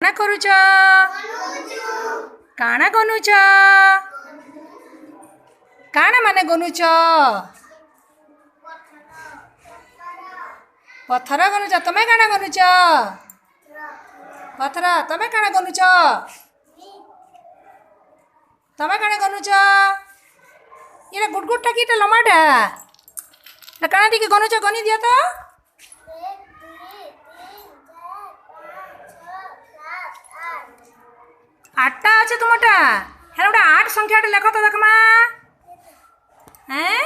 काना करूच काना गनुच काना माने गनुच पथर गनुच तमे काना गनुच पथर तमे काना गनुच तमे काना गनुच ये गुटगुटा कि लमाटा काना टी गनुच गनी दिया तो 8टा अच्छे तुमटा है गोटे 8 संख्या लेख तो देखमा हैं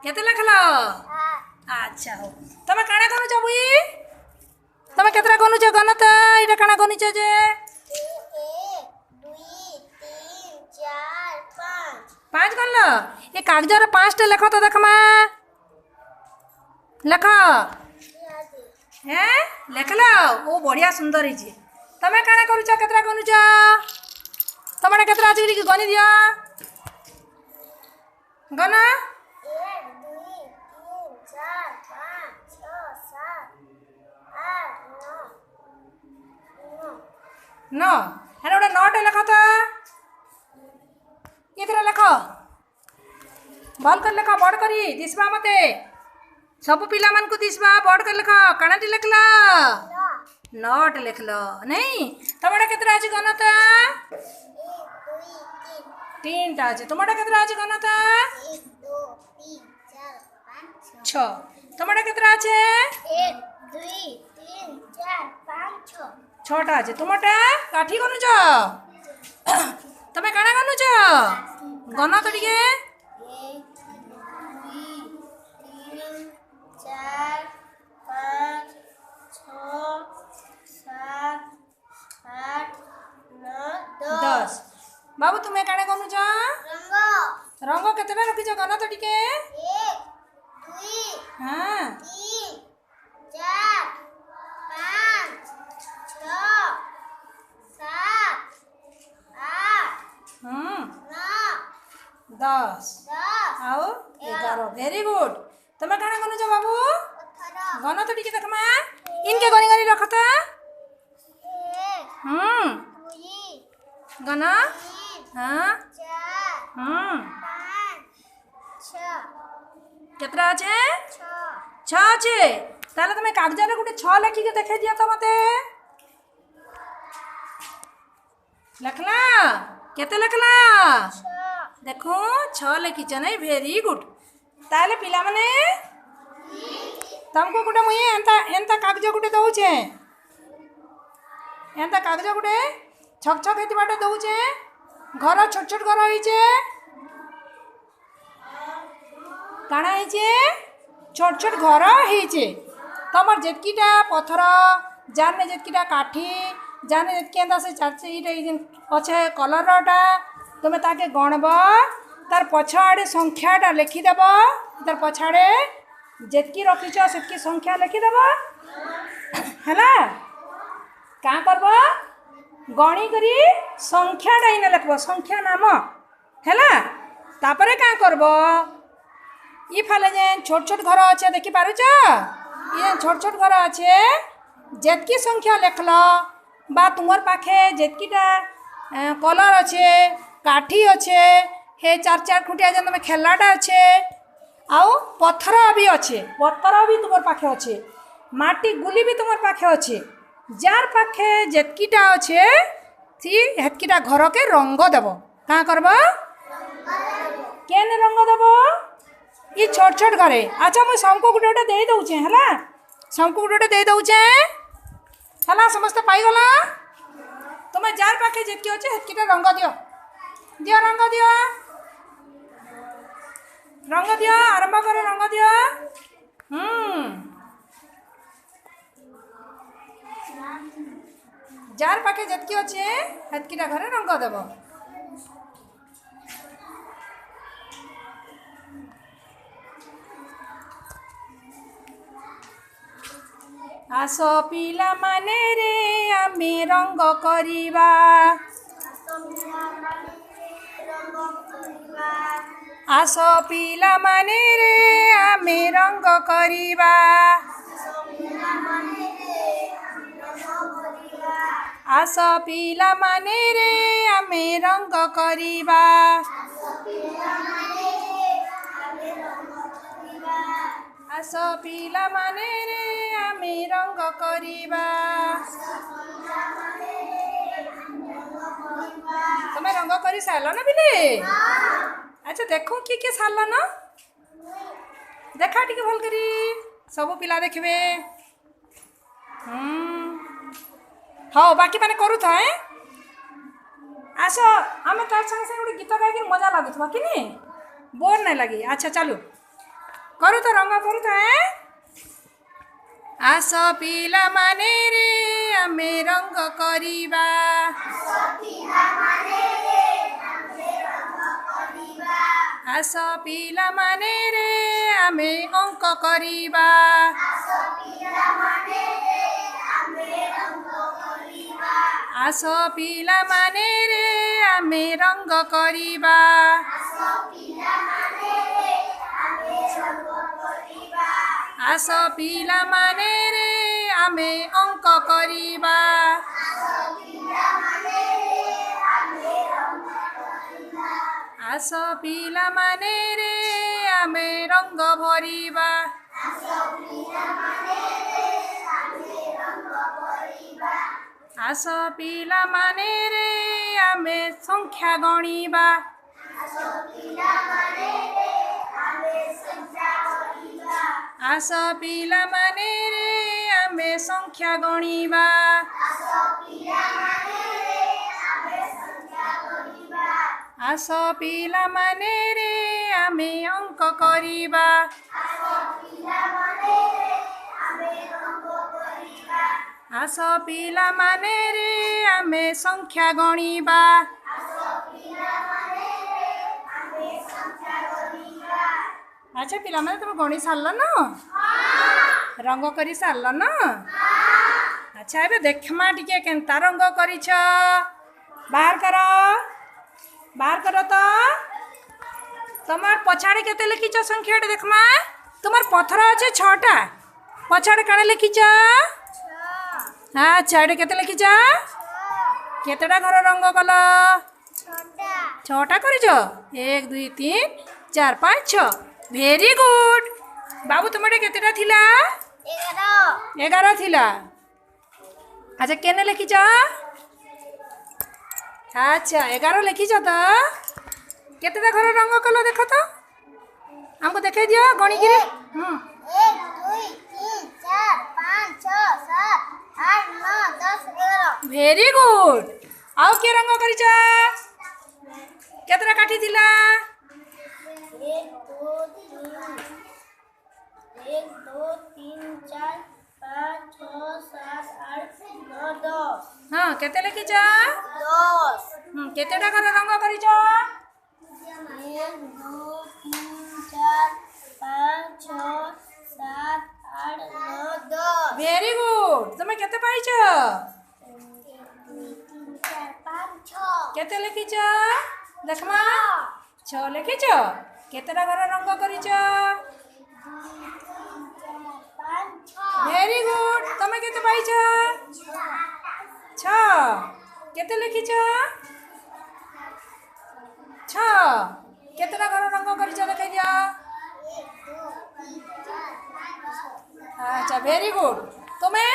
केते लेखल अच्छा हो तमे काना गनुच बुई तमे केतरा गनुच गनत इटा काना गनिच जे 1 2 3 4 5 गनल ये कागजर 5टा लेख तो देखमा लेख हैं लेखल ओ बढ़िया सुंदर ही तमे काना करूच केतरा गनुच तमने केतरा अछि कि गनि दिया गन 1 2 3 4 5 6 7 8 9 है गोटे 9टे लेख तो ये लेख भल कर लेख बड़ करी दिसबा मते सब पिला मान को दिसबा बड़ कर लेख कानाटी लेखला 9 लिखल नहीं तमटा केतरा अछि गणत 1 2 3 3टा अछि तमटा केतरा अछि गणत 1 2 3 4 5 6 तमटा केतरा अछि 1 2 3 4 5 6 6टा अछि तमटा काठी गनुच तमे काना गनुच गन तो टिके 1 2 3 4 5 6 7 8 9 10 बाबू तुम्हें काने गनुच रंग रंग केतेटा रखिछ गन तो टिके 1 2 हां 3 4 5 6 7 8 9 10 आओ 11 वेरी गुड तुम्हें काने गनुच बाबू गन तो टिके देखमा इनके गनी गनी रखत गन हाँ केतरा अच्छे 6 अच्छे ताले तुम कागज गोटे 6 लिखिक देखे दिया तो मते लिखला केते लिखला देखो 6 लिखिच नहीं वेरी गुड ताले पिला माने तुमको गोटे मुई एंता एंता कागज गोटे दउछे एंता कागज गोटे छक छक हेती बाटे दउछे घर छोट छोट घर होइछे काना होइछे छोट छोट घर होइछे तमर जेतकीटा पत्थर जाने जेतकीटा काठी जाने जेतकी एंता से चारचीटा अच्छे कलरटा तुम ताके गणब तार पछाड़े संख्याटा लिखिदेव तार पछाड़े जेतकी रखीच सेतकी संख्या लिखिदेव है क्या करब गणी करी संख्याटा इन लिखब संख्या नाम है तापर क्या करब ये फाले जे छोट छोट घर अच्छे देखी पारुच ये छोट छोट घर अच्छे जेतकी संख्या लिखल बा तुमर पाखे जेतकीटा कलर अच्छे काठी अच्छे हे 4 खुटिया जे तुम खेलाटा अच्छे आउ पत्थर भी अच्छे पत्थर भी तुम पाखे अच्छे माटी गुली भी तुम पाखे अच्छे जार पाखे जेतकीटा अच्छे सी हेतकीटा घर के रंग देव क्या करब केन रंग देव ये छोट छोट घरे अच्छा मुझे सबको गोटे गोटे दे दौचे है सबको गोटे गोटे दे दौचे है समस्त पाईगला तुम्हें जार पाखे जेतकी अच्छे हेतकीटा रंग दियो दियो रंग दियो रंग दियो आरंभ कर रंग दियो जार पाखे जेतकी अच्छे हेतकीटा घरे रंग देव आस पिला माने रे आमे रंग करिबा आस पिला माने रे आमे रंग करिबा ଆସ ପିଲାମାନେ ରେ ଆମେ ରଙ୍ଗ କରିବା। ଆସ ପିଲାମାନେ ରେ ଆମେ ରଙ୍ଗ କରିବା। ତମେ ରଙ୍ଗ କରି ସାରିଲ ନା ପିଲେ? ଆଚ୍ଛା ଦେଖ କିଏ କିଏ ସାରିଲ ନା? ଦେଖା ଟିକେ ଭଲ କରି ସବୁ ପିଲା ଦେଖିବେ। ହଉ ବାକି ମାନେ କରୁଥା ଆସ ଆମେ ତାର ସାଙ୍ଗେ ସାଙ୍ଗେ ଗୋଟେ ଗୀତ ଗାଇକି ମଜା ଲାଗୁଥିବା କି ନି? ବୋର୍ ନାଇଁ ଲାଗି। ଆଚ୍ଛା ଚାଲୁ କରୁଥା ରଙ୍ଗ କରୁଥା ଆସ ପିଲାମାନେ ରେ ଆମେ ରଙ୍ଗ କରିବା। ଆସ ପିଲାମାନେ ରେ ଆମେ ଅଙ୍କ କରିବା। ଆସ ପିଲାମାନେ ରେ ଆମେ ରଙ୍ଗ କରିବା। ଆସ ପିଲାମାନେ ରେ ଆମେ ଅଙ୍କ କରିବା। ଆସ ପିଲାମାନେ ରେ ଆମେ ରଙ୍ଗ ଭରିବା। ଆସ ପିଲାମାନେ ରେ ଆମେ ସଂଖ୍ୟା ଗଣିବା। ଆସ ପିଲାମାନେ ରେ ଆମେ ସଂଖ୍ୟା ଗଣିବା। ଆସ ପିଲାମାନେ ରେ ଆମେ ଅଙ୍କ କରିବା। ଆସ ପିଲାମାନେ ରେ ଆମେ ସଂଖ୍ୟା ଗଣିବା। ଆଚ୍ଛା ପିଲାମାନେ ତମେ ଗଣି ସାରିଲ ନା? ରଙ୍ଗ କରି ସାରିଲ ନା? ଆଚ୍ଛା ଏବେ ଦେଖମା ଟିକେ କେନ୍ତା ରଙ୍ଗ କରିଛ। ବାହାର କର ତ। তোমার পছাড়ে কেতে লিখিছ সংখ্যাটা দেখমা। তোমার পথর আছে 6টা। পছাড়ে কাণে লিখিছ? আচ্ছা এটা কেতে লিখিছ? কেতেটা ঘর রঙ কল? 6টা করিছ? 1 2 3 4 5 6। Very good. বাবু তোমার কেতেটা থিলা? 11 থিলা। আচ্ছা কেনে লিখিছ? আচ্ছা 11 লিখিছ তো। কেতেটা ঘর রঙ কল দেখ তো আমাকে দেখাই দিও গণিকিরে। 1 2 3 4 5 6 7 8 9 10 11। Very good. আও কি রঙ করিছ? কেতেটা কাঠি দিলা? 1 2 3 4 5 6 7 8 9 10। হ্যাঁ কেতে লিখিছ? 10। কেতেটা ঘর রঙ করিছ? 1 2 3 4 5 6 7 8 9 10। Very good. তুমি কেতে পাইছ? 1 2 3 4 5 6। কেতে লিখিছ? দেখমা 6 লিখিছ। কেতেটা ঘর রঙ করিছ? 2 3 4 5 6। Very good. তুমি কেতে পাইছ? 6। কেতে লিখিছ? 6। কেতেটা ঘর রঙ করিছ দেখাই দিও। 1 2 3 4 5 6। আচ্ছা ভেরি গুড। তুমি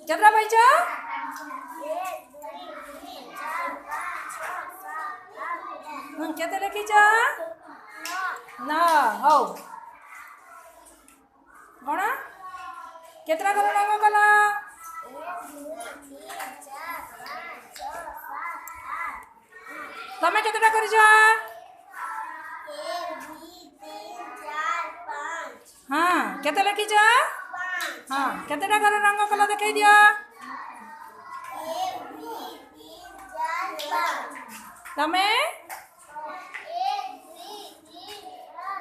কেতটা পাইছ? 1 2 3 4 5 6 7 8 কেতে লিখিছ? 9। হও গণ কেতটা ঘর রঙ কল? 1 2 3 4 5 6 7 8। তুমি কেতটা করিছ? 1 2 3 4 5 হ্যাঁ কেতে লিখিছ? 5। হ্যাঁ কেতেটা ঘর রঙ কল দেখাই দিও। 1 2 3 4 5। তুমি 1 2 3 4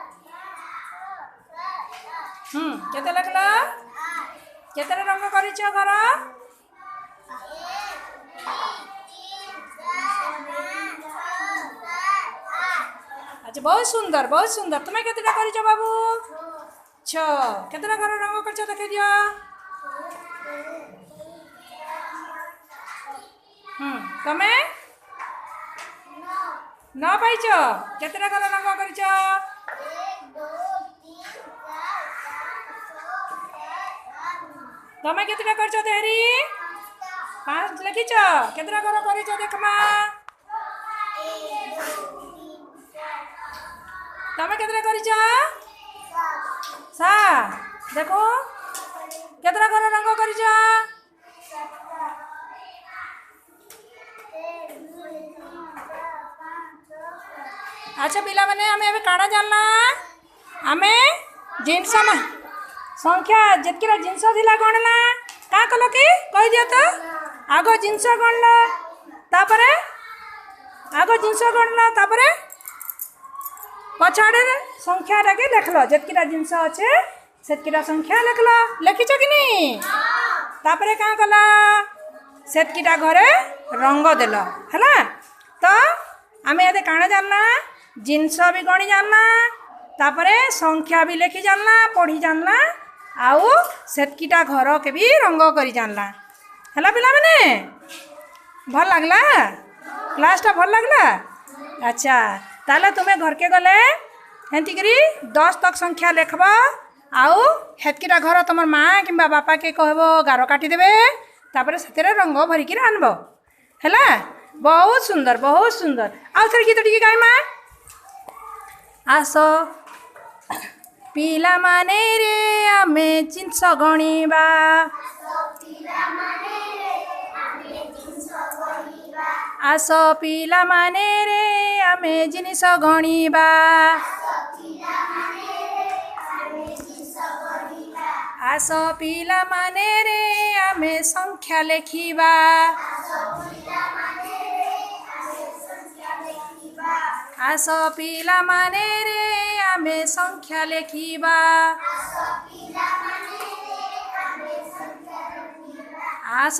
5 6 7 8। কেতে লিখল? 8। কেতেটা রঙ করিছ ঘর? 1 2 3 4 5 6 7 8। আচ্ছা বহুত সুন্দর বহুত সুন্দর। তুমি কেতেটা করিছ বাবু? 6। কেতেটা ঘর রঙ করছ দেখাই দিও। 1 2 3 न पाइछ केतेटा घर रंग करिछ 1 2 3 4 5 6 7 8 तमे केतेटा करछ देहरी 5 लिखिछ केतेटा घर करिछ देखमा तमे केतेटा करिछ 7 देखो केतेटा घर रंग करिछ अच्छा पिला माने हमें अबे काना जानला हमें जिनस संख्या जेतकीरा जिनस थिला गणला का कलो कि कहि दियो तो आगो जिनस गणला तापरे आगो जिनस गणला तापरे पछाड़े संख्या टाके लिखलो जेतकीरा जिनस अच्छे सेतकीरा संख्या लिखलो लिखिछ कि नहीं तापरे का कला सेतकीटा घरे रंग देलो हैला तो आमे एदे काना जानला जिनस भी गणी जानला तापरे संख्या भी लिखी जानला पढ़ी जानला आउ सेतकीटा घर के भी रंग करी जानला हैला पिला माने भल लागला क्लासटा भल लागला अच्छा ताले तुम्हें घर के गले हेंती करी 10 तक संख्या लिखबा आउ हेतकीटा घर तुमर माँ किंबा बापा के कहबो गार काटी देबे तापरे सेतेरे रंग भरी के आनबो हैला बहुत सुंदर आउ थोड़ी गीत टिके गाय माँ आस पिला माने रे आमे जिनस गणिबा आस पिला माने रे आमे जिनिस गणिबा आस पिला माने रे आमे संख्या लेखिबा आस पिला माने रे आमे संख्या लेखिबा आस